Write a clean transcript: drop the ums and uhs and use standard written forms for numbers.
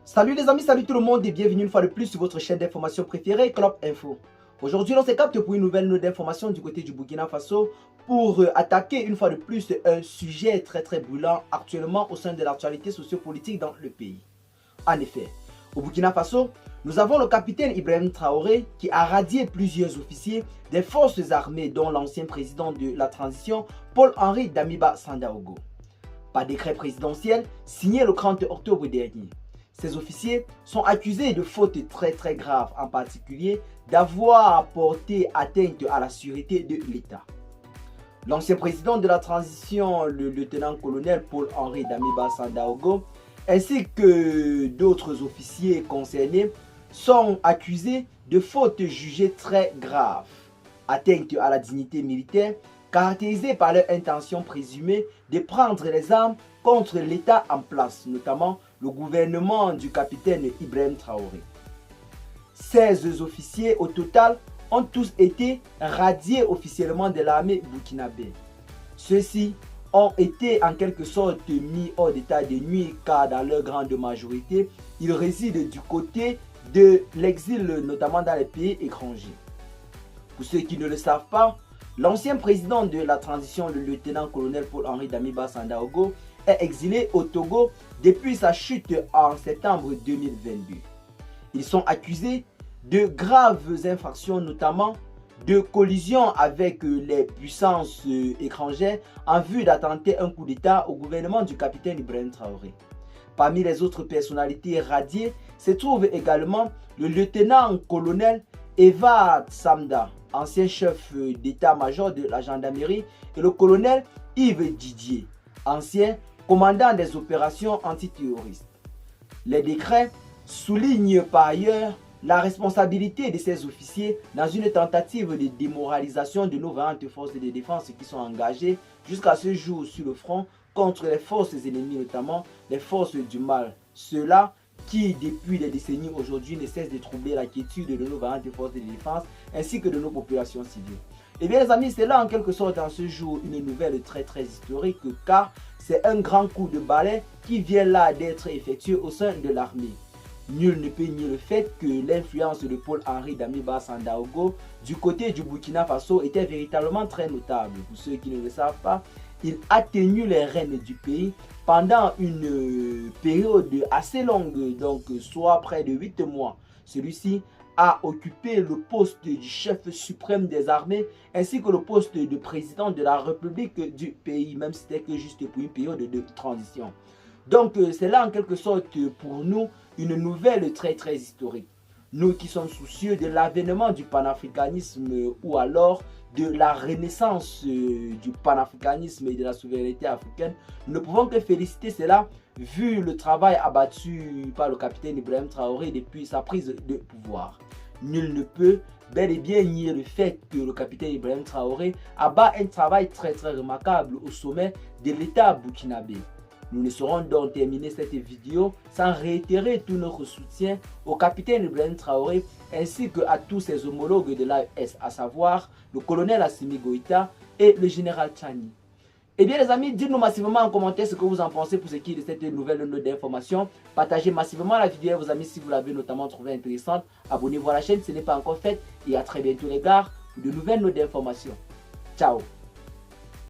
Salut les amis, salut tout le monde et bienvenue une fois de plus sur votre chaîne d'information préférée, Clop Info. Aujourd'hui, on se capte pour une nouvelle note d'information du côté du Burkina Faso pour attaquer une fois de plus un sujet très brûlant actuellement au sein de l'actualité sociopolitique dans le pays. En effet, au Burkina Faso, nous avons le capitaine Ibrahim Traoré qui a radié plusieurs officiers des forces armées dont l'ancien président de la transition, Paul-Henri Damiba Sandaogo. Par décret présidentiel signé le 30 octobre dernier. Ces officiers sont accusés de fautes très graves, en particulier d'avoir porté atteinte à la sûreté de l'État. L'ancien président de la transition, le lieutenant-colonel Paul-Henri Damiba Sandaogo, ainsi que d'autres officiers concernés, sont accusés de fautes jugées très graves, atteinte à la dignité militaire, caractérisée par leur intention présumée de prendre les armes contre l'État en place, notamment le gouvernement du capitaine Ibrahim Traoré. 16 officiers au total ont tous été radiés officiellement de l'armée burkinabé. Ceux-ci ont été en quelque sorte mis hors d'état de nuire car dans leur grande majorité, ils résident du côté de l'exil, notamment dans les pays étrangers. Pour ceux qui ne le savent pas, l'ancien président de la transition, le lieutenant-colonel Paul-Henri Damiba Sandaogo, est exilé au Togo depuis sa chute en septembre 2022. Ils sont accusés de graves infractions, notamment de collision avec les puissances étrangères en vue d'attenter un coup d'État au gouvernement du capitaine Ibrahim Traoré. Parmi les autres personnalités radiées se trouve également le lieutenant-colonel Eva Samda, ancien chef d'état-major de la gendarmerie, et le colonel Yves Didier, ancien commandant des opérations antiterroristes. Les décrets soulignent par ailleurs la responsabilité de ces officiers dans une tentative de démoralisation de nos vaillantes forces de défense qui sont engagées jusqu'à ce jour sur le front contre les forces ennemies, notamment les forces du mal. Ceux-là qui, depuis des décennies aujourd'hui, ne cessent de troubler la quiétude de nos vaillantes forces de défense ainsi que de nos populations civiles. Et bien les amis, c'est là en quelque sorte en ce jour une nouvelle très historique car c'est un grand coup de balai qui vient là d'être effectué au sein de l'armée. Nul ne peut nier le fait que l'influence de Paul-Henri Damiba Sandaogo du côté du Burkina Faso était véritablement très notable. Pour ceux qui ne le savent pas, il a tenu les rênes du pays pendant une période assez longue, donc soit près de 8 mois. Celui-ci a occupé le poste du chef suprême des armées ainsi que le poste de président de la République du pays, même si c'était que juste pour une période de transition. Donc c'est là en quelque sorte pour nous une nouvelle très historique. Nous qui sommes soucieux de l'avènement du panafricanisme ou alors de la renaissance du panafricanisme et de la souveraineté africaine, nous ne pouvons que féliciter cela vu le travail abattu par le capitaine Ibrahim Traoré depuis sa prise de pouvoir. Nul ne peut bel et bien nier le fait que le capitaine Ibrahim Traoré abat un travail très remarquable au sommet de l'État burkinabé. Nous ne saurons donc terminer cette vidéo sans réitérer tout notre soutien au capitaine Ibrahim Traoré ainsi qu'à tous ses homologues de l'AES, à savoir le colonel Assimi Goïta et le général Tchani. Et bien les amis, dites-nous massivement en commentaire ce que vous en pensez pour ce qui est de cette nouvelle note d'information. Partagez massivement la vidéo à vos amis si vous l'avez notamment trouvée intéressante. Abonnez-vous à la chaîne si ce n'est pas encore fait et à très bientôt les gars pour de nouvelles notes d'information. Ciao.